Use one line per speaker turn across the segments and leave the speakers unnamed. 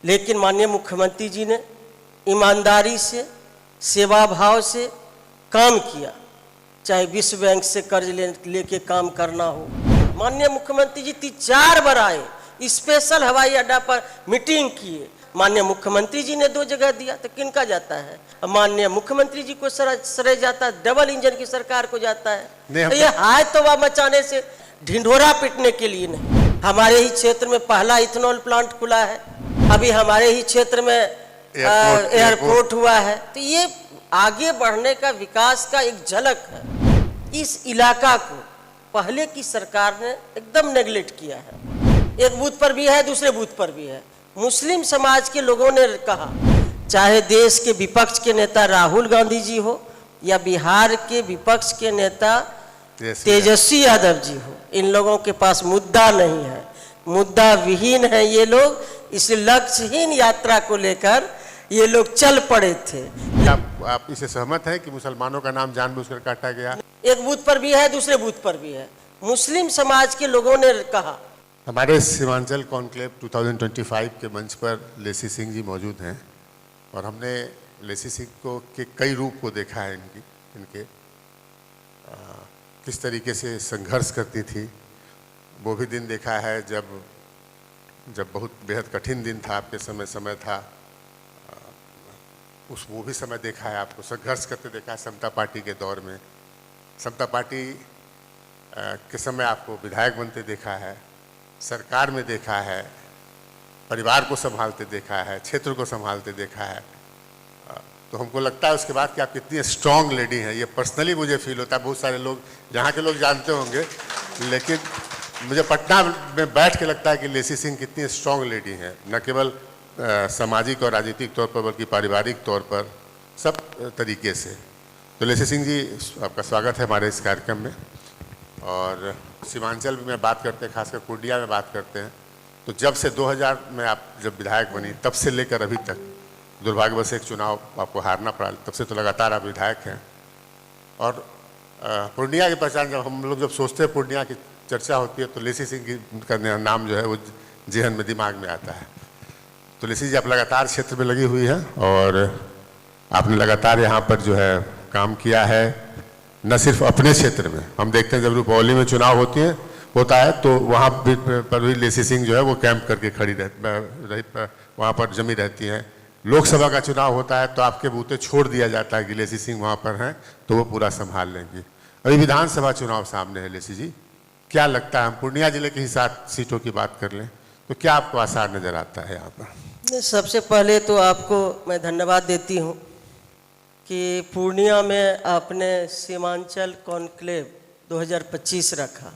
लेकिन माननीय मुख्यमंत्री जी ने ईमानदारी से, सेवा भाव से काम किया, चाहे विश्व बैंक से कर्ज लेके काम करना हो। माननीय मुख्यमंत्री जी 3-4 बार आए, स्पेशल हवाई अड्डा पर मीटिंग किए। माननीय मुख्यमंत्री जी ने 2 जगह दिया तो किनका जाता है? माननीय मुख्यमंत्री जी को श्रेय जाता है, डबल इंजन की सरकार को जाता है। तो ये हाय तौबा मचाने से, ढिंढोरा पीटने के लिए नहीं। हमारे ही क्षेत्र में पहला इथेनॉल प्लांट खुला है, अभी हमारे ही क्षेत्र में एयरपोर्ट हुआ है। तो ये आगे बढ़ने का, विकास का एक झलक है। इस इलाका को पहले की सरकार ने एकदम नेगलेक्ट किया है। एक बूथ पर भी है, दूसरे बूथ पर भी है। मुस्लिम समाज के लोगों ने कहा, चाहे देश के विपक्ष के नेता राहुल गांधी जी हो या बिहार के विपक्ष के नेता तेजस्वी यादव जी हो, इन लोगों के पास मुद्दा नहीं है, मुद्दा विहीन है ये लोग। इस लक्ष्यहीन यात्रा को लेकर ये लोग चल पड़े थे।
आप इससे सहमत हैं कि मुसलमानों का नाम जानबूझकर काटा गया?
एक बूथ पर भी है, दूसरे बूथ पर भी है। मुस्लिम समाज के लोगों ने कहा।
हमारे सीमांचल कॉन्क्लेव 2025 के मंच पर लेसी सिंह जी मौजूद हैं और हमने लेसी सिंह को के कई रूप को देखा है। इनके किस तरीके से संघर्ष करती थी, वो भी दिन देखा है जब बहुत बेहद कठिन दिन था, आपके समय था। वो भी समय देखा है, आपको संघर्ष करते देखा है समता पार्टी के दौर में। समता पार्टी के समय आपको विधायक बनते देखा है, सरकार में देखा है, परिवार को संभालते देखा है, क्षेत्र को संभालते देखा है। तो हमको लगता है उसके बाद कि आप कितनी स्ट्रांग लेडी हैं, ये पर्सनली मुझे फील होता है। बहुत सारे लोग यहाँ के लोग जानते होंगे, लेकिन मुझे पटना में बैठ के लगता है कि लेसी सिंह कितनी स्ट्रांग लेडी हैं, न केवल सामाजिक और राजनीतिक तौर पर बल्कि पारिवारिक तौर पर, सब तरीके से। तो लेसी सिंह जी, आपका स्वागत है हमारे इस कार्यक्रम में। और सीमांचल में बात करते हैं, खासकर पूर्णिया में बात करते हैं, तो जब से 2000 में आप जब विधायक बनी, तब से लेकर अभी तक, दुर्भाग्यवश एक चुनाव आपको हारना पड़ा, तब से तो लगातार आप विधायक हैं। और पूर्णिया की पहचान, जब हम लोग सोचते हैं पूर्णिया की चर्चा होती है, तो लेसी सिंह का नाम जो है वो जेहन में, दिमाग में आता है। तो लेसी जी, आप लगातार क्षेत्र में लगी हुई है और आपने लगातार यहाँ पर जो है काम किया है, न सिर्फ अपने क्षेत्र में। हम देखते हैं जब रुपौली में चुनाव होता है तो वहाँ पर भी लेसी सिंह जो है वो कैंप करके खड़ी वहाँ पर जमी रहती हैं। लोकसभा का चुनाव होता है तो आपके बूते छोड़ दिया जाता है कि लेसी सिंह वहाँ पर हैं तो वो पूरा संभाल लेंगी। अभी विधानसभा चुनाव सामने है, लेसी जी, क्या लगता है, हम पूर्णिया जिले की ही 7 सीटों की बात कर लें तो क्या आपको आसार नजर आता है यहाँ पर?
सबसे पहले तो आपको मैं धन्यवाद देती हूँ कि पूर्णिया में आपने सीमांचल कॉन्क्लेव 2025 रखा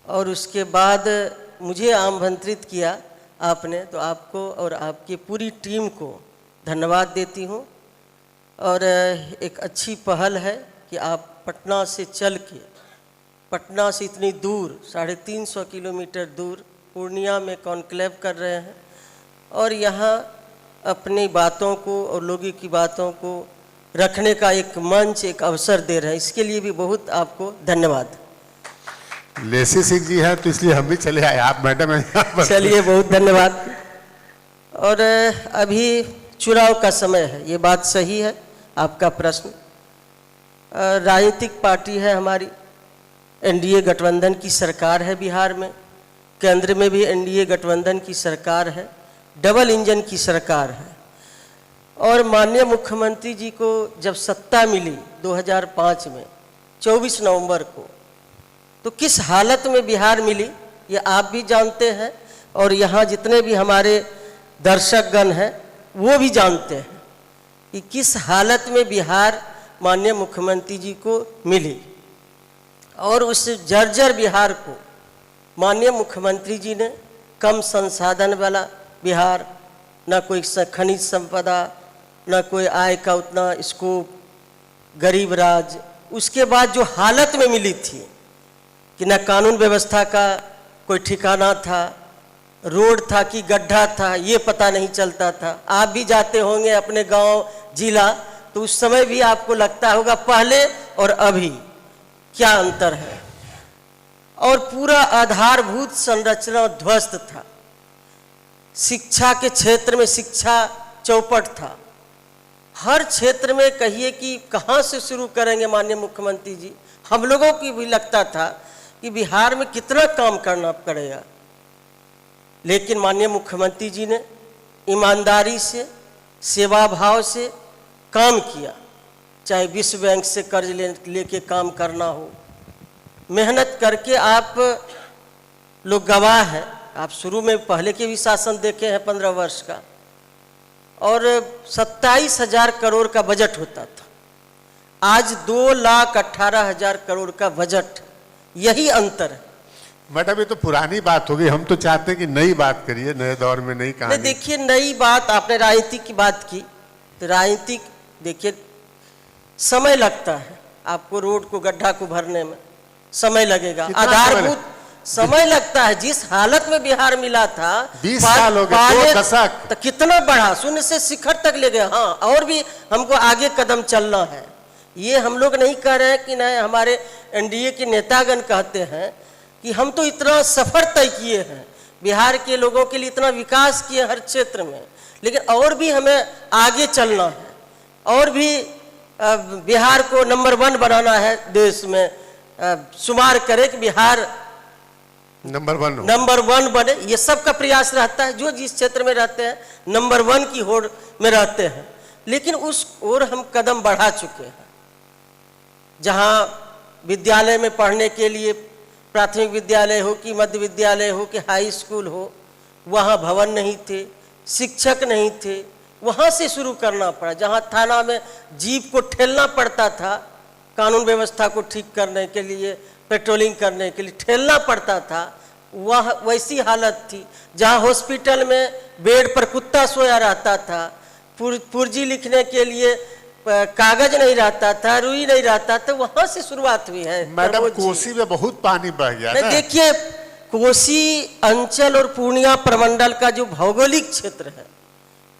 और उसके बाद मुझे आमंत्रित किया आपने, तो आपको और आपकी पूरी टीम को धन्यवाद देती हूँ। और एक अच्छी पहल है कि आप पटना से चल के, पटना से इतनी दूर, 350 किलोमीटर दूर पूर्णिया में कॉन्क्लेव कर रहे हैं और यहाँ अपनी बातों को और लोगों की बातों को रखने का एक मंच, एक अवसर दे रहे हैं। इसके लिए भी बहुत आपको धन्यवाद।
लेसी सिंह जी हैं तो इसलिए हम भी चले आए, आप मैडम हैं।
चलिए, बहुत धन्यवाद। और अभी चुनाव का समय है, ये बात सही है आपका प्रश्न। राजनीतिक पार्टी है हमारी, एनडीए गठबंधन की सरकार है बिहार में, केंद्र में भी एनडीए गठबंधन की सरकार है, डबल इंजन की सरकार है। और माननीय मुख्यमंत्री जी को जब सत्ता मिली 2005 में 24 नवंबर को, तो किस हालत में बिहार मिली ये आप भी जानते हैं और यहाँ जितने भी हमारे दर्शकगण हैं वो भी जानते हैं कि किस हालत में बिहार माननीय मुख्यमंत्री जी को मिली। और उस जर्जर बिहार को माननीय मुख्यमंत्री जी ने, कम संसाधन वाला बिहार, न कोई खनिज संपदा, न कोई आय का उतना स्कोप, गरीब राज्य, उसके बाद जो हालत में मिली थी कि न कानून व्यवस्था का कोई ठिकाना था, रोड था कि गड्ढा था ये पता नहीं चलता था। आप भी जाते होंगे अपने गांव, जिला, तो उस समय भी आपको लगता होगा पहले और अभी क्या अंतर है। और पूरा आधारभूत संरचना ध्वस्त था। शिक्षा के क्षेत्र में शिक्षा चौपट था। हर क्षेत्र में कहिए कि कहाँ से शुरू करेंगे माननीय मुख्यमंत्री जी। हम लोगों की भी लगता था कि बिहार में कितना काम करना पड़ेगा, लेकिन माननीय मुख्यमंत्री जी ने ईमानदारी से, सेवा भाव से काम किया। चाहे विश्व बैंक से कर्ज लेके काम करना हो, मेहनत करके आप लोग गवाह हैं। आप शुरू में पहले के भी शासन देखे हैं 15 वर्ष का, और 27,000 करोड़ का बजट होता था। आज 2,18,000 करोड़ का बजट, यही अंतर है।
मैडम ये तो पुरानी बात होगी, हम तो चाहते हैं कि नई बात करिए, नए दौर में नई कहानी।
देखिए नई बात, आपने राजनीति की बात की, तो राजनीतिक देखिए समय लगता है। आपको रोड को, गड्ढा को भरने में समय लगेगा, आधारभूत समय लगता है। जिस हालत में बिहार मिला था
20 साल हो गए, 2 दशक,
तो कितना बढ़ा, शून्य से शिखर तक ले गए। हाँ, और भी हमको आगे कदम चलना है। ये हम लोग नहीं कह रहे हैं कि नहीं, हमारे एनडीए के नेतागण कहते हैं कि हम तो इतना सफर तय किए हैं, बिहार के लोगों के लिए इतना विकास किए हर क्षेत्र में, लेकिन और भी हमें आगे चलना है, और भी बिहार को नंबर 1 बनाना है देश में। शुमार करें कि बिहार
नंबर
1 बने। ये सब का प्रयास रहता है, जो जिस क्षेत्र में रहते हैं नंबर 1 की होड़ में रहते हैं। लेकिन उस ओर हम कदम बढ़ा चुके हैं। जहाँ विद्यालय में पढ़ने के लिए, प्राथमिक विद्यालय हो कि मध्य विद्यालय हो कि हाई स्कूल हो, वहाँ भवन नहीं थे, शिक्षक नहीं थे, वहाँ से शुरू करना पड़ा। जहाँ थाना में जीप को ठेलना पड़ता था, कानून व्यवस्था को ठीक करने के लिए, पेट्रोलिंग करने के लिए ठेलना पड़ता था, वह वैसी हालत थी। जहाँ हॉस्पिटल में बेड पर कुत्ता सोया रहता था, पुर्जी लिखने के लिए कागज नहीं रहता था, रुई नहीं रहता था, वहाँ से शुरुआत हुई है।
मैडम कोसी में बहुत पानी बह गया ना।
देखिए कोसी अंचल और पूर्णिया प्रमंडल का जो भौगोलिक क्षेत्र है,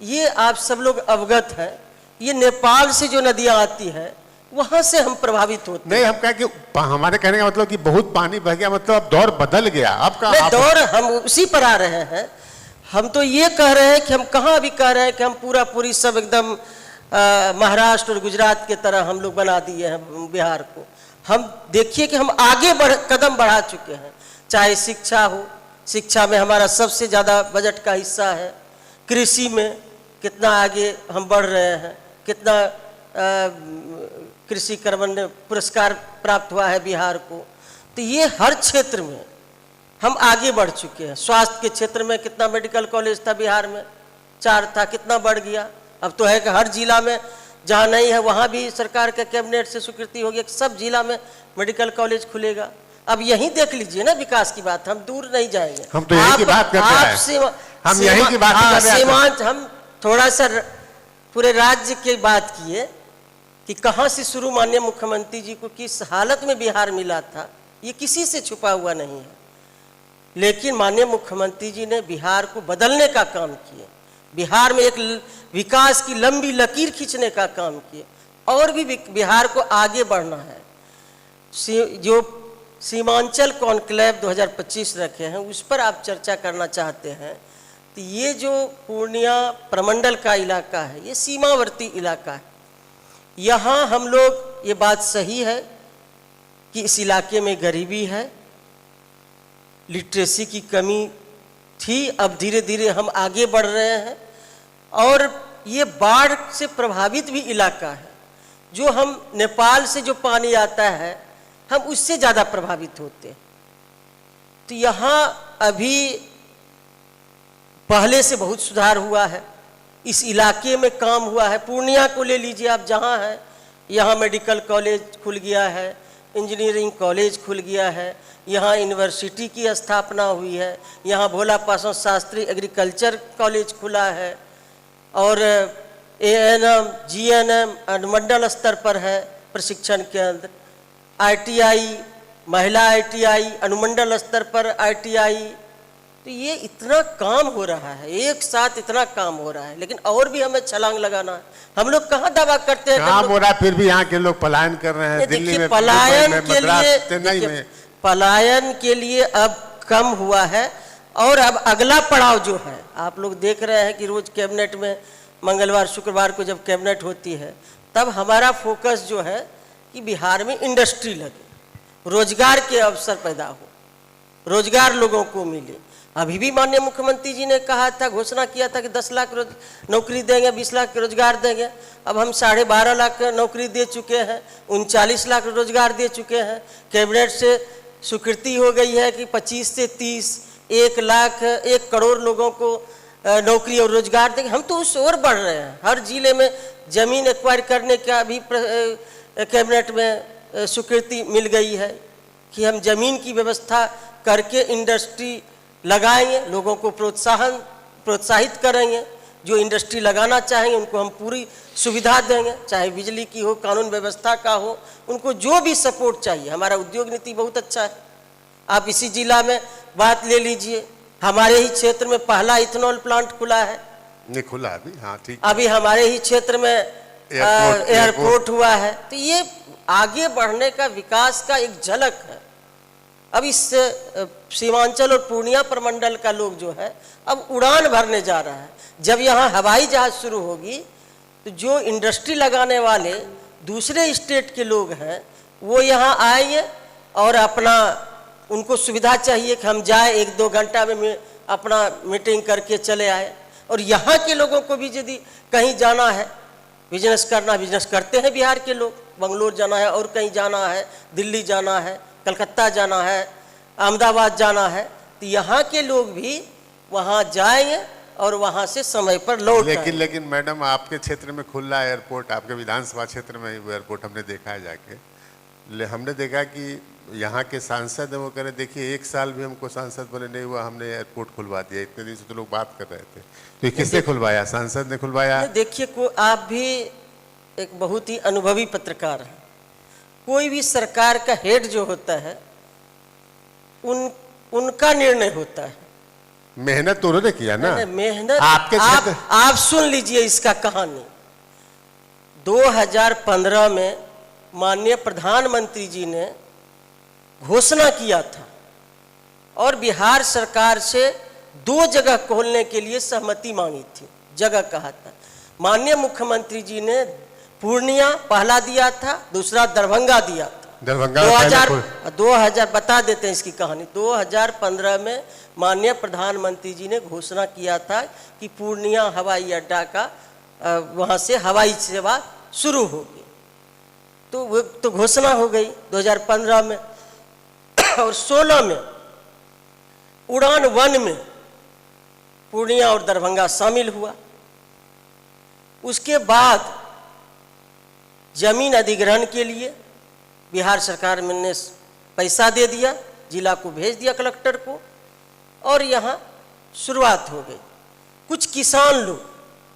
ये आप सब लोग अवगत हैं। ये नेपाल से जो नदियाँ आती हैं वहां से हम प्रभावित होते
नहीं, हम कहें कि हमारे कहने का मतलब कि बहुत पानी बह गया, मतलब अब दौर बदल गया। आपका
दौर, हम उसी पर आ रहे हैं। हम तो ये कह रहे हैं कि हम कहाँ भी कह रहे हैं कि हम पूरी सब एकदम महाराष्ट्र और गुजरात के तरह हम लोग बना दिए हैं बिहार को। हम देखिए कि हम आगे कदम बढ़ा चुके हैं। चाहे शिक्षा हो, शिक्षा में हमारा सबसे ज़्यादा बजट का हिस्सा है। कृषि में कितना आगे हम बढ़ रहे हैं, कितना कृषि कर्मण पुरस्कार प्राप्त हुआ है बिहार को। तो ये हर क्षेत्र में हम आगे बढ़ चुके हैं। स्वास्थ्य के क्षेत्र में कितना मेडिकल कॉलेज था बिहार में, 4 था, कितना बढ़ गया। अब तो है कि हर जिला में, जहाँ नहीं है वहाँ भी सरकार के कैबिनेट से स्वीकृति होगी कि सब जिला में मेडिकल कॉलेज खुलेगा। अब यहीं देख लीजिए ना, विकास की बात, हम दूर नहीं जाएंगे।
हम तो यही की बात करते हैं। हम यही की बात कर रहे हैं।
सीमांत, हम थोड़ा सा पूरे राज्य की बात किए कि कहाँ से शुरू माननीय मुख्यमंत्री जी को किस हालत में बिहार मिला था, ये किसी से छुपा हुआ नहीं है। लेकिन माननीय मुख्यमंत्री जी ने बिहार को बदलने का काम किए, बिहार में एक विकास की लंबी लकीर खींचने का काम किए, और भी बिहार को आगे बढ़ना है। जो सीमांचल कॉन्क्लेव 2025 रखे हैं, उस पर आप चर्चा करना चाहते हैं। तो ये जो पूर्णिया प्रमंडल का इलाका है, ये सीमावर्ती इलाका है। यहाँ हम लोग, ये बात सही है कि इस इलाके में गरीबी है, लिटरेसी की कमी थी। अब धीरे धीरे हम आगे बढ़ रहे हैं, और ये बाढ़ से प्रभावित भी इलाका है। जो हम नेपाल से जो पानी आता है, हम उससे ज़्यादा प्रभावित होते हैं। तो यहाँ अभी पहले से बहुत सुधार हुआ है, इस इलाके में काम हुआ है। पूर्णिया को ले लीजिए आप, जहाँ है, यहाँ मेडिकल कॉलेज खुल गया है, इंजीनियरिंग कॉलेज खुल गया है, यहाँ यूनिवर्सिटी की स्थापना हुई है, यहाँ भोला पासवान शास्त्री एग्रीकल्चर कॉलेज खुला है, और ANM, GNM अनुमंडल स्तर पर है प्रशिक्षण केंद्र, ITI, महिला ITI अनुमंडल स्तर पर ITI। तो ये इतना काम हो रहा है, एक साथ इतना काम हो रहा है, लेकिन और भी हमें छलांग लगाना है। हम लोग कहाँ दावा करते हैं
काम हो रहा है, फिर भी यहाँ के लोग पलायन कर रहे हैं। दिल्ली में,
पलायन
में,
के लिए,
चेन्नई में।
पलायन के लिए अब कम हुआ है। और अब अगला पड़ाव जो है, आप लोग देख रहे हैं कि रोज कैबिनेट में मंगलवार शुक्रवार को जब कैबिनेट होती है तब हमारा फोकस जो है कि बिहार में इंडस्ट्री लगे, रोजगार के अवसर पैदा हो, रोजगार लोगों को मिले। अभी भी माननीय मुख्यमंत्री जी ने कहा था, घोषणा किया था कि 10 लाख नौकरी देंगे, 20 लाख रोजगार देंगे। अब हम 12.5 लाख नौकरी दे चुके हैं, 39 लाख रोजगार दे चुके हैं। कैबिनेट से स्वीकृति हो गई है कि 25 से 30 1 करोड़ लोगों को नौकरी और रोजगार देंगे। हम तो उस ओर बढ़ रहे हैं। हर जिले में जमीन एक्वायर करने का भी कैबिनेट में स्वीकृति मिल गई है कि हम जमीन की व्यवस्था करके इंडस्ट्री लगाएंगे, लोगों को प्रोत्साहित करेंगे। जो इंडस्ट्री लगाना चाहेंगे उनको हम पूरी सुविधा देंगे, चाहे बिजली की हो, कानून व्यवस्था का हो, उनको जो भी सपोर्ट चाहिए। हमारा उद्योग नीति बहुत अच्छा है। आप इसी जिला में बात ले लीजिए, हमारे ही क्षेत्र में पहला इथेनॉल प्लांट खुला है।
नहीं खुला अभी, हाँ ठीक।
अभी हमारे ही क्षेत्र में एयरपोर्ट हुआ है। तो ये आगे बढ़ने का, विकास का एक झलक है। अब इस सीमांचल और पूर्णिया प्रमंडल का लोग जो है अब उड़ान भरने जा रहा है। जब यहाँ हवाई जहाज शुरू होगी तो जो इंडस्ट्री लगाने वाले दूसरे स्टेट के लोग हैं वो यहाँ आएंगे और अपना, उनको सुविधा चाहिए कि हम जाए 1-2 घंटा में अपना मीटिंग करके चले आए। और यहाँ के लोगों को भी यदि कहीं जाना है, बिजनेस करना, बिजनेस करते हैं बिहार के लोग, बंगलोर जाना है और कहीं जाना है, दिल्ली जाना है, कलकत्ता जाना है, अहमदाबाद जाना है, तो यहाँ के लोग भी वहाँ जाएंगे और वहाँ से समय पर लौट आएंगे।
लेकिन मैडम आपके क्षेत्र में खुल रहा है एयरपोर्ट, आपके विधानसभा क्षेत्र में एयरपोर्ट हमने देखा है जाके। हमने देखा कि यहाँ के सांसद हैं, वो कह रहे देखिए 1 साल भी हमको सांसद बने नहीं हुआ, हमने एयरपोर्ट खुलवा दिया। इतने दिन से तो लोग बात कर रहे थे। तो ये किसने खुलवाया? सांसद ने खुलवाया?
देखिए, आप भी एक बहुत ही अनुभवी पत्रकार हैं। कोई भी सरकार का हेड जो होता है उनका निर्णय होता है।
मेहनत तो उन्होंने किया ना।
मेहनत
आपके
आप सुन लीजिए इसका कहानी। 2015 में माननीय प्रधानमंत्री जी ने घोषणा किया था और बिहार सरकार से 2 जगह खोलने के लिए सहमति मांगी थी। जगह कहा था, माननीय मुख्यमंत्री जी ने पूर्णिया पहला दिया था, दूसरा दरभंगा दिया था।
दरभंगा
2000 बता देते हैं इसकी कहानी। 2015 में माननीय प्रधानमंत्री जी ने घोषणा किया था कि पूर्णिया हवाई अड्डा का वहाँ से हवाई सेवा शुरू होगी। तो वो तो घोषणा हो गई 2015 में। और 16 में उड़ान 1 में पूर्णिया और दरभंगा शामिल हुआ। उसके बाद जमीन अधिग्रहण के लिए बिहार सरकार ने पैसा दे दिया, जिला को भेज दिया कलेक्टर को, और यहाँ शुरुआत हो गई। कुछ किसान लोग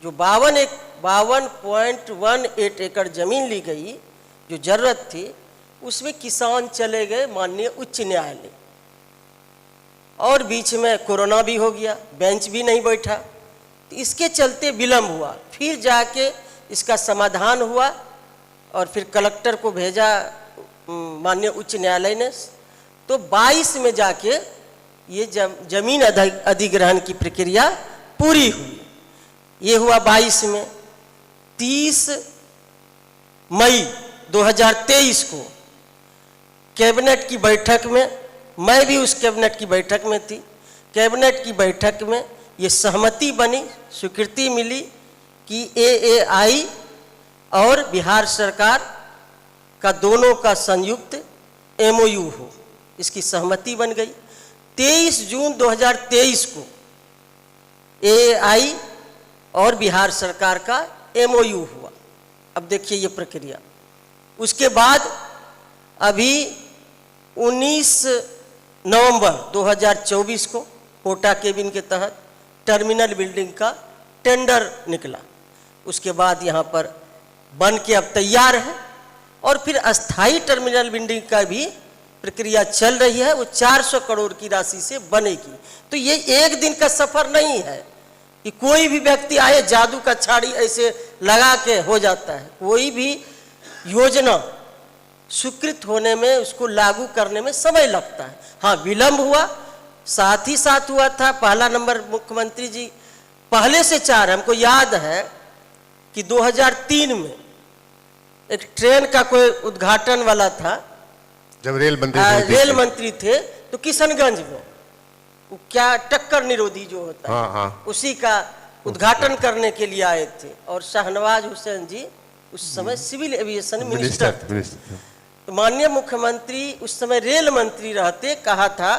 जो 52.18 एकड़ जमीन ली गई, जो जरूरत थी, उसमें किसान चले गए माननीय उच्च न्यायालय। और बीच में कोरोना भी हो गया, बेंच भी नहीं बैठा, तो इसके चलते विलम्ब हुआ। फिर जाके इसका समाधान हुआ और फिर कलेक्टर को भेजा माननीय उच्च न्यायालय ने। तो 22 में जाके ये जमीन अधिग्रहण की प्रक्रिया पूरी हुई। ये हुआ 22 में। 30 मई 2023 को कैबिनेट की बैठक में, मैं भी उस कैबिनेट की बैठक में थी, कैबिनेट की बैठक में ये सहमति बनी, स्वीकृति मिली कि AAI और बिहार सरकार का दोनों का संयुक्त MOU हो। इसकी सहमति बन गई। 23 जून 2023 को AAI और बिहार सरकार का MOU हुआ। अब देखिए ये प्रक्रिया। उसके बाद अभी 19 नवंबर 2024 को कोटा केबिन के तहत टर्मिनल बिल्डिंग का टेंडर निकला। उसके बाद यहाँ पर बन के अब तैयार है और फिर अस्थाई टर्मिनल बिल्डिंग का भी प्रक्रिया चल रही है। वो 400 करोड़ की राशि से बनेगी। तो ये एक दिन का सफर नहीं है कि कोई भी व्यक्ति आए जादू का छाड़ी ऐसे लगा के हो जाता है। कोई भी योजना स्वीकृत होने में, उसको लागू करने में समय लगता है। हाँ, विलंब हुआ साथ ही साथ हुआ था। पहला नंबर मुख्यमंत्री जी पहले से 4, हमको याद है कि 2003 में एक ट्रेन का कोई उद्घाटन वाला था,
जब रेल मंत्री
थे, तो किशनगंज में वो क्या टक्कर निरोधी जो होता है,
हाँ।
उसी का उद्घाटन करने के लिए आए थे। और शाहनवाज हुसैन जी उस समय सिविल एविएशन मिनिस्टर थे। तो माननीय मुख्यमंत्री उस समय रेल मंत्री रहते, कहा था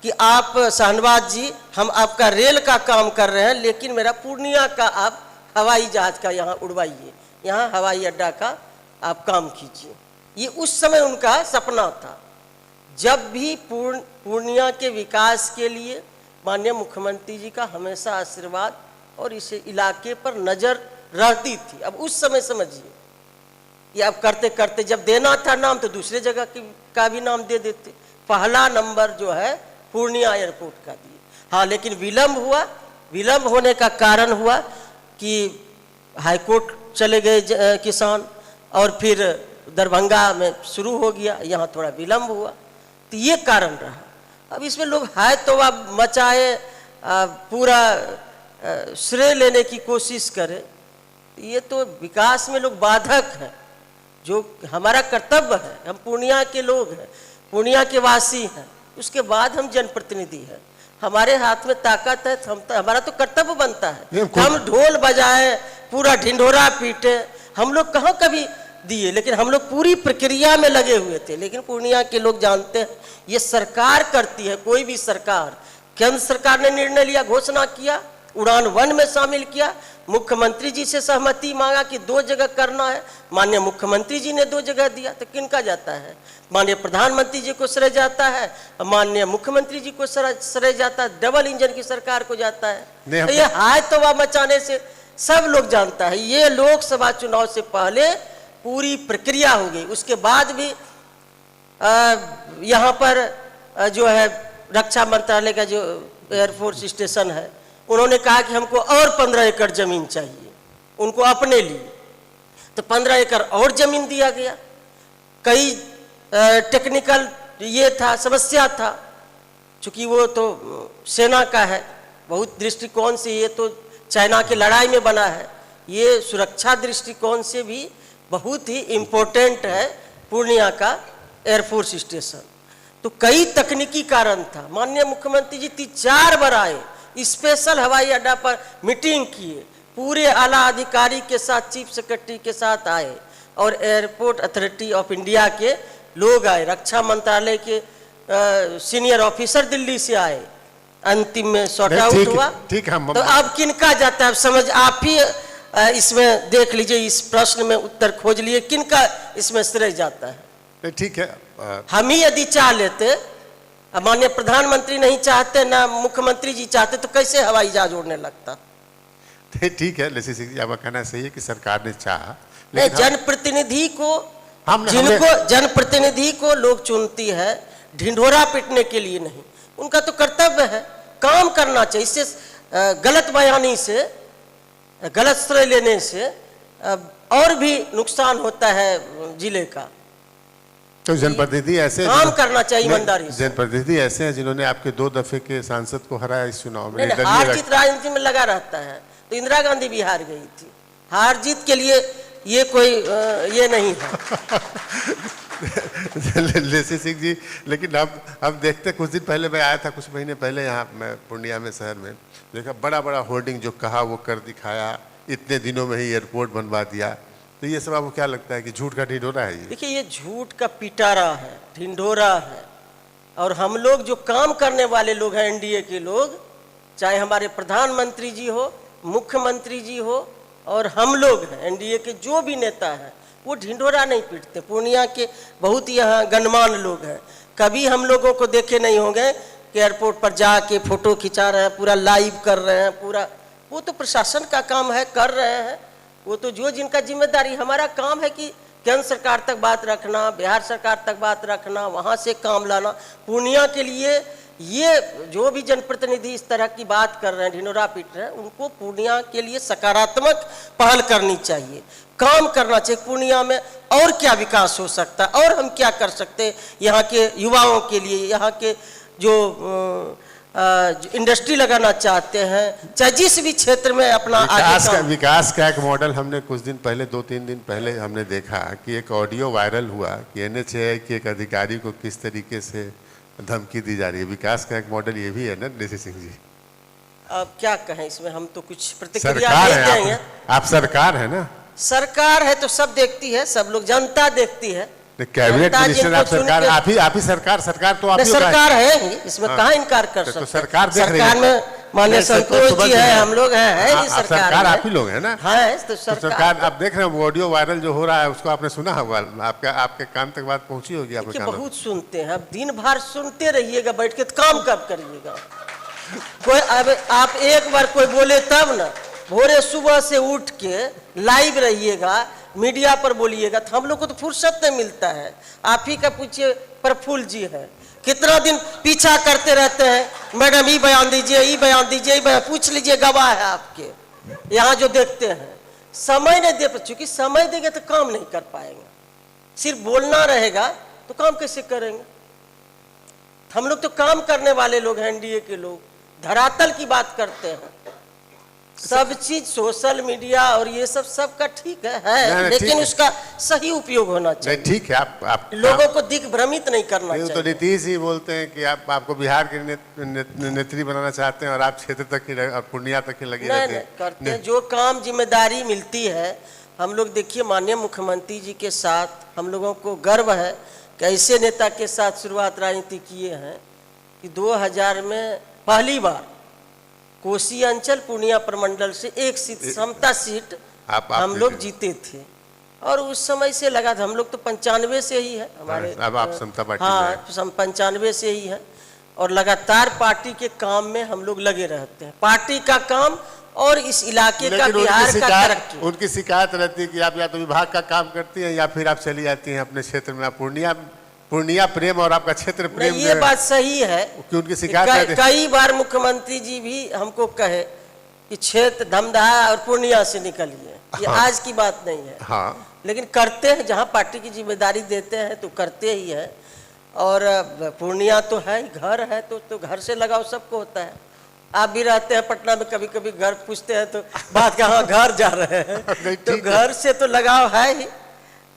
कि आप शाहनवाज जी, हम आपका रेल का काम कर रहे हैं, लेकिन मेरा पूर्णिया का आप हवाई जहाज का यहाँ उड़वाइए, यहाँ हवाई अड्डा का आप काम कीजिए। ये उस समय उनका सपना था। जब भी पूर्णिया के विकास के लिए माननीय मुख्यमंत्री जी का हमेशा आशीर्वाद और इस इलाके पर नजर रहती थी। अब उस समय समझिए कि अब करते करते जब देना था नाम तो दूसरे जगह का भी नाम दे देते। पहला नंबर जो है पूर्णिया एयरपोर्ट का दिए। हाँ, लेकिन विलंब हुआ। विलंब होने का कारण हुआ कि हाईकोर्ट चले गए किसान, और फिर दरभंगा में शुरू हो गया, यहाँ थोड़ा विलंब हुआ, तो ये कारण रहा। अब इसमें लोग है तो अब मचाए, पूरा श्रेय लेने की कोशिश करें, ये तो विकास में लोग बाधक हैं। जो हमारा कर्तव्य है, हम पूर्णिया के लोग हैं, पूर्णिया के वासी हैं, उसके बाद हम जनप्रतिनिधि हैं, हमारे हाथ में ताकत है, हमारा तो कर्तव्य बनता है। हम ढोल बजाए, पूरा ढिंढोरा पीटे, हम लोग कहाँ कभी दिए, लेकिन हम लोग पूरी प्रक्रिया में लगे हुए थे। लेकिन पूर्णिया के लोग जानते हैं ये सरकार करती है, कोई भी सरकार। केंद्र सरकार ने निर्णय लिया, घोषणा किया, उड़ान 1 में शामिल किया, मुख्यमंत्री जी से सहमति मांगा कि 2 जगह करना है, माननीय मुख्यमंत्री जी ने 2 जगह दिया, तो किनका जाता है? माननीय प्रधानमंत्री जी को श्रेय जाता है, माननीय मुख्यमंत्री जी को श्रेय जाता है, डबल इंजन की सरकार को जाता है। तो ये हाय तौबा मचाने से सब लोग जानता है। ये लोकसभा चुनाव से पहले पूरी प्रक्रिया हो गई। उसके बाद भी यहाँ पर जो है रक्षा मंत्रालय का जो एयरफोर्स स्टेशन है, उन्होंने कहा कि हमको और 15 एकड़ जमीन चाहिए उनको अपने लिए, तो 15 एकड़ और जमीन दिया गया। कई टेक्निकल ये था, समस्या था, चूंकि वो तो सेना का है, बहुत दृष्टिकोण से ये तो चाइना की लड़ाई में बना है, ये सुरक्षा दृष्टिकोण से भी बहुत ही इम्पोर्टेंट है पूर्णिया का एयरफोर्स स्टेशन। तो कई तकनीकी कारण था। माननीय मुख्यमंत्री जी 4 बार आए, स्पेशल हवाई अड्डा पर मीटिंग किए, पूरे आला अधिकारी के साथ, चीफ सेक्रेटरी के साथ आए, और एयरपोर्ट अथॉरिटी ऑफ इंडिया के लोग आए, रक्षा मंत्रालय के सीनियर ऑफिसर दिल्ली से आए, अंतिम में सॉर्ट आउट हुआ।
ठीक है,
तो अब किनका जाता है? अब समझ आप ही इसमें देख लीजिए, इस प्रश्न में उत्तर खोज लिए, किनका इसमें श्रेय जाता है?
ठीक है,
हम ही यदि चाह लेते, माननीय प्रधानमंत्री नहीं चाहते, ना मुख्यमंत्री जी चाहते, तो कैसे हवाई जहाज उड़ने लगता?
ठीक है, लेसी सिंह जी, आपका कहना सही है कि सरकार ने चाहा,
नहीं, जनप्रतिनिधि को, जिनको जनप्रतिनिधि को लोग चुनती है ढिंढोरा पीटने के लिए नहीं, उनका तो कर्तव्य है, काम करना चाहिए। इससे गलत बयानी से, गलत श्रेय लेने से और भी नुकसान होता है जिले का।
तो जनप्रतिनिधि ऐसे
काम करना चाहिए ईमानदारी से।
जनप्रतिनिधि ऐसे हैं जिन्होंने आपके 2 दफे के सांसद को हराया इस चुनाव में।
हार जीत राजनीति में लगा रहता है, तो इंदिरा गांधी भी हार गई थी। हार जीत के लिए ये कोई ये नहीं है।
लेसी सिंह जी, लेकिन अब देखते, कुछ दिन पहले मैं आया था, कुछ महीने पहले यहाँ मैं पूर्णिया में, शहर में देखा, बड़ा बड़ा होर्डिंग, जो कहा वो कर दिखाया, इतने दिनों में ही एयरपोर्ट बनवा दिया। तो ये सब आपको क्या लगता है कि झूठ का ढिंढोरा है? ये
देखिए, ये झूठ का पिटारा है, ढिंढोरा है। और हम लोग जो काम करने वाले लोग हैं, एनडीए के लोग, चाहे हमारे प्रधानमंत्री जी हो, मुख्यमंत्री जी हो, और हम लोग हैं एनडीए के जो भी नेता हैं, वो ढिंढोरा नहीं पीटते। पूर्णिया के बहुत यहाँ गणमान्य लोग हैं, कभी हम लोगों को देखे नहीं होंगे कि एयरपोर्ट पर जाके फोटो खिंचा रहे हैं, पूरा लाइव कर रहे हैं, पूरा, वो तो प्रशासन का काम है, कर रहे हैं, वो तो जो जिनका जिम्मेदारी। हमारा काम है कि केंद्र सरकार तक बात रखना, बिहार सरकार तक बात रखना, वहाँ से काम लाना। पूर्णिया के लिए ये जो भी जनप्रतिनिधि इस तरह की बात कर रहे हैं, ढिंढोरा पीट रहे हैं, उनको पूर्णिया के लिए सकारात्मक पहल करनी चाहिए, काम करना चाहिए। पूर्णिया में और क्या विकास हो सकता है, और हम क्या कर सकते हैं यहाँ के युवाओं के लिए, यहाँ के जो इंडस्ट्री लगाना चाहते हैं, चाहे जिस भी क्षेत्र में अपना आगे
विकास का एक मॉडल हमने कुछ दिन पहले 2-3 दिन पहले हमने देखा कि एक ऑडियो वायरल हुआ कि NHAI के एक अधिकारी को किस तरीके से धमकी दी जा रही है। विकास का एक मॉडल ये भी है ना डीसी सिंह जी?
अब क्या कहें इसमें, हम तो कुछ प्रतिक्रिया
सरकार
नहीं
है,
देंगे।
आप सरकार है ना?
सरकार है तो सब देखती है, सब लोग, जनता देखती है।
कैबिनेट
जनता
मिनिस्टर
जिनको
आप सरकार,
चुन के-
आप ही सरकार तो आप ही
सरकार है ही, इसमें कहाँ इनकार कर
तो
सकते हैं।
सरकार देख रही है।
सरकार में माननीय
नहीं,
संतोष जी है, हम लोग हैं ही
सरकार
सरकार
आप ही लोग हैं ना?
है तो
तो सरकार
सरकार
आप देख रहे हैं वो ऑडियो वायरल जो हो रहा है उसको आपने सुना होगा, आपके कान तक बात पहुंची होगी आपके
कि
कान
बहुत सुनते हैं। अब दिन भर सुनते रहिएगा बैठ के, तो काम कब करिएगा? कोई अब आप एक बार कोई बोले तब ना, भोरे सुबह से उठ के लाइव रहिएगा, मीडिया पर बोलिएगा, तो हम लोग को तो फुर्सत नहीं मिलता है। आप ही का पूछिए, प्रफुल्ल जी है, कितना दिन पीछा करते रहते हैं, मैडम ये बयान दीजिए, ये बयान दीजिए, ये बयान, पूछ लीजिए, गवाह है आपके यहाँ जो देखते हैं। समय नहीं दे, चूंकि समय देंगे तो काम नहीं कर पाएंगे, सिर्फ बोलना रहेगा तो काम कैसे करेंगे? हम लोग तो काम करने वाले लोग हैं, NDA के लोग धरातल की बात करते हैं। सब चीज सोशल मीडिया और ये सब का ठीक है,
नहीं,
लेकिन
ठीक है।
उसका सही उपयोग होना
नहीं
चाहिए।
ठीक है, आप
लोगों को दिग्भ्रमित नहीं करना
तो
चाहिए।
नीतीश जी बोलते हैं कि आपको बिहार के नेत्री बनाना चाहते हैं और आप क्षेत्र तक ही और पूर्णिया तक ही लगे
नहीं
रहते
नहीं
हैं।
करते हैं, जो काम जिम्मेदारी मिलती है। हम लोग देखिए, माननीय मुख्यमंत्री जी के साथ हम लोगों को गर्व है कि ऐसे नेता के साथ शुरुआत राजनीति किए हैं कि 2000 में पहली बार कोसी अंचल पूर्णिया प्रमंडल से एक सीट, समता सीट हम लोग जीते थे। और उस समय से लगा था, हम लोग तो 95 से ही है हमारे।
अब आप समता पार्टी में
हाँ,
हैं।
95 से ही है और लगातार पार्टी के काम में हम लोग लगे रहते हैं। पार्टी का काम और इस इलाके का, बिहार का तरक्की।
उनकी शिकायत रहती है कि आप या तो विभाग का काम करती हैं या फिर आप चली जाती हैं अपने क्षेत्र में। आप पूर्णिया प्रेम और आपका क्षेत्र प्रेम,
ये बात सही है
कि उनकी शिकायत
कई बार मुख्यमंत्री जी भी हमको कहे कि क्षेत्र धमदाहा और पूर्णिया से निकलिए, ये आज की बात नहीं है।
हाँ,
लेकिन करते हैं, जहाँ पार्टी की जिम्मेदारी देते हैं तो करते ही है। और पूर्णिया तो है, घर है तो घर से लगाव सबको होता है। आप भी रहते हैं पटना में, कभी कभी घर पूछते हैं तो बात कहाँ घर जा रहे हैं तो घर से तो लगाव है ही।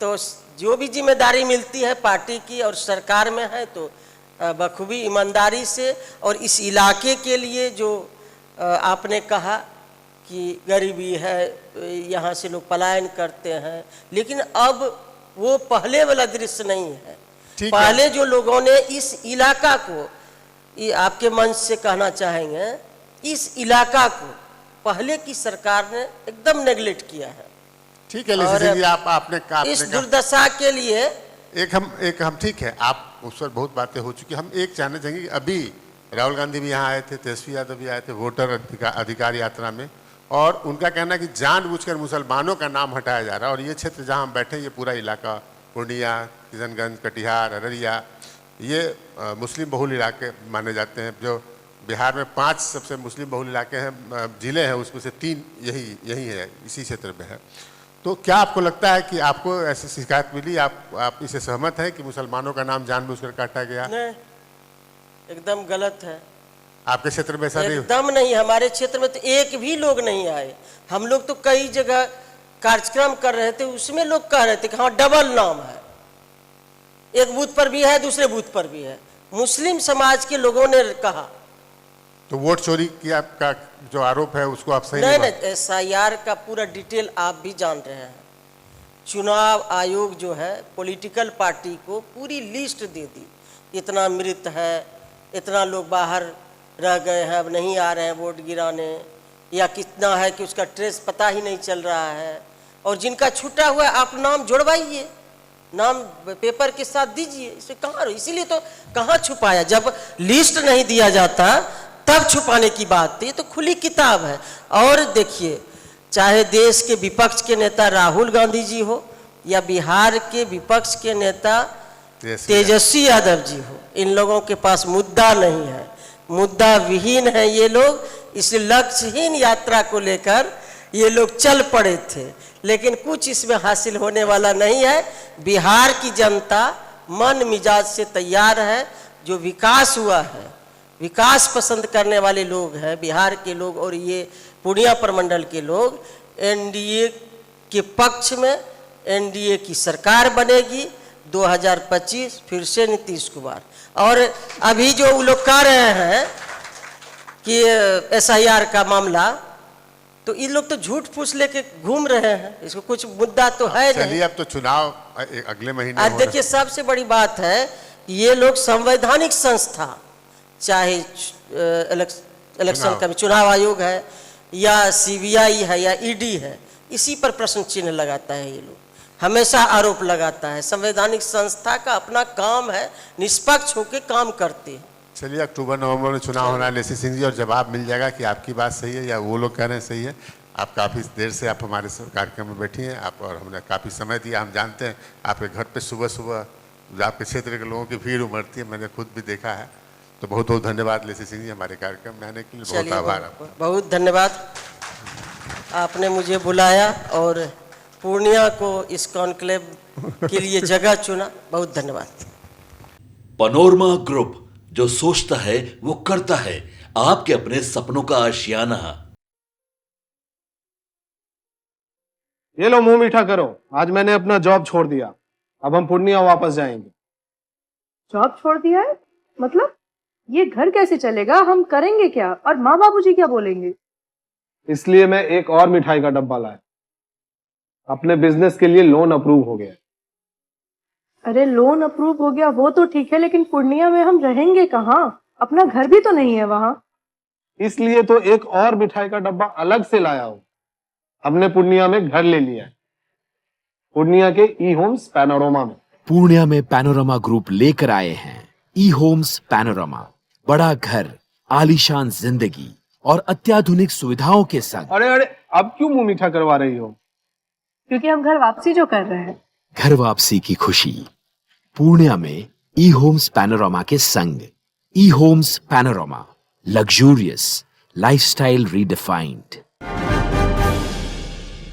तो जो भी जिम्मेदारी मिलती है पार्टी की और सरकार में है तो बखूबी ईमानदारी से, और इस इलाके के लिए जो आपने कहा कि गरीबी है, यहाँ से लोग पलायन करते हैं, लेकिन अब वो पहले वाला दृश्य नहीं है। पहले जो लोगों ने इस इलाका को, ये आपके मंच से कहना चाहेंगे, इस इलाका को पहले की सरकार ने एकदम नेगलेक्ट किया है।
ठीक है लेकिन जी, आपने
इस दुर्दशा के लिए
एक हम ठीक है, आप उस पर बहुत बातें हो चुकी। हम एक जानना चाहेंगे कि अभी राहुल गांधी भी यहाँ आए थे, तेजस्वी यादव भी आए थे वोटर अधिकार यात्रा में, और उनका कहना है कि जानबूझकर मुसलमानों का नाम हटाया जा रहा है। और ये क्षेत्र जहाँ हम बैठे, ये पूरा इलाका पूर्णिया, किशनगंज, कटिहार, अररिया, ये मुस्लिम बहुल इलाके माने जाते हैं। जो बिहार में 5 सबसे मुस्लिम बहुल इलाके हैं, जिले हैं, उसमें से 3 यही है, इसी क्षेत्र में है। तो क्या आपको लगता है कि आपको ऐसी शिकायत मिली, आप इससे सहमत हैं कि मुसलमानों का नाम जानबूझकर काटा गया?
नहीं, एकदम गलत है।
आपके क्षेत्र में ऐसा नहीं?
एकदम नहीं, हमारे क्षेत्र में तो एक भी लोग नहीं आए। हम लोग तो कई जगह कार्यक्रम कर रहे थे, उसमें लोग कह रहे थे कि हाँ डबल नाम है, एक बूथ पर भी है, दूसरे बूथ पर भी है। मुस्लिम समाज के लोगों ने कहा।
तो वोट चोरी की आपका जो आरोप है उसको आप सही
नहीं, SIR का पूरा डिटेल आप भी जान रहे हैं। चुनाव आयोग जो है पॉलिटिकल पार्टी को पूरी लिस्ट दे दी, इतना मृत है, इतना लोग बाहर रह गए हैं, अब नहीं आ रहे हैं वोट गिराने, या कितना है कि उसका ट्रेस पता ही नहीं चल रहा है। और जिनका छूटा हुआ है आप नाम जुड़वाइए, नाम पेपर के साथ दीजिए। इसे कहाँ, इसीलिए तो कहाँ छुपाया, जब लिस्ट नहीं दिया जाता तब छुपाने की बात थी। तो खुली किताब है। और देखिए, चाहे देश के विपक्ष के नेता राहुल गांधी जी हो या बिहार के विपक्ष के नेता तेजस्वी यादव जी हो, इन लोगों के पास मुद्दा नहीं है, मुद्दा विहीन है ये लोग। इस लक्ष्यहीन यात्रा को लेकर ये लोग चल पड़े थे, लेकिन कुछ इसमें हासिल होने वाला नहीं है। बिहार की जनता मन मिजाज से तैयार है। जो विकास हुआ है विकास पसंद करने वाले लोग हैं बिहार के लोग, और ये पूर्णिया प्रमंडल के लोग एनडीए के पक्ष में, एनडीए की सरकार बनेगी 2025, फिर से नीतीश कुमार। और अभी जो वो लोग कह रहे हैं कि SIR का मामला, तो ये लोग तो झूठ फूस लेके घूम रहे हैं, इसको कुछ मुद्दा तो है नहीं।
चलिए, अब तो चुनाव अगले महीने
आज देखिए, सबसे बड़ी बात है कि ये लोग संवैधानिक संस्था, चाहे इलेक्शन का चुनाव आयोग है या CBI है या ED है, इसी पर प्रश्न चिन्ह लगाता है। ये लोग हमेशा आरोप लगाता है। संवैधानिक संस्था का अपना काम है, निष्पक्ष होकर काम करते हैं।
चलिए, अक्टूबर नवंबर में चुनाव होना है लेसी सिंह जी, और जवाब मिल जाएगा कि आपकी बात सही है या वो लोग कह रहे हैं सही है। आप काफ़ी देर से आप हमारे कार्यक्रम में बैठी हैं, आप और हमने काफ़ी समय दिया। हम जानते हैं आपके घर पे सुबह सुबह आपके क्षेत्र के लोगों की भीड़ उमड़ती है, मैंने खुद भी देखा है। तो बहुत बहुत धन्यवाद लेसी सिंह जी, हमारे कार्यक्रम में आने के लिए बहुत आभार आपका।
बहुत धन्यवाद, आपने मुझे बुलाया और पूर्णिया को इस कॉन्क्लेव के लिए जगह चुना। बहुत धन्यवाद।
पैनोरमा ग्रुप, जो सोचता है वो करता है। आपके अपने सपनों का आशियाना।
ये लो, मुंह मीठा करो। आज मैंने अपना जॉब छोड़ दिया, अब हम पूर्णिया वापस जाएंगे।
जॉब छोड़ दिया है? मतलब ये घर कैसे चलेगा? हम करेंगे क्या? और माँ बाबूजी क्या बोलेंगे?
इसलिए मैं एक और मिठाई का डब्बा लाया। अपने बिजनेस के लिए लोन अप्रूव हो गया।
अरे लोन अप्रूव हो गया वो तो ठीक है, लेकिन पूर्णिया में हम रहेंगे कहाँ? अपना घर भी तो नहीं है वहाँ।
इसलिए तो एक और मिठाई का डब्बा अलग से लाया हूँ। हमने पूर्णिया में घर ले लिया है, पूर्णिया के E-होम्स पैनोरमा में।
पूर्णिया में पैनोरमा ग्रुप लेकर आए हैं E-होम्स पैनोरमा। बड़ा घर, आलीशान जिंदगी और अत्याधुनिक सुविधाओं के संग।
अरे अब क्यों मुंह मीठा करवा रही हो?
क्योंकि हम घर वापसी जो कर रहे हैं।
घर वापसी की खुशी पूर्णिया में E-होम्स पैनोरमा के संग। E-होम्स पैनोरमा, लग्जूरियस लाइफस्टाइल रीडिफाइंड।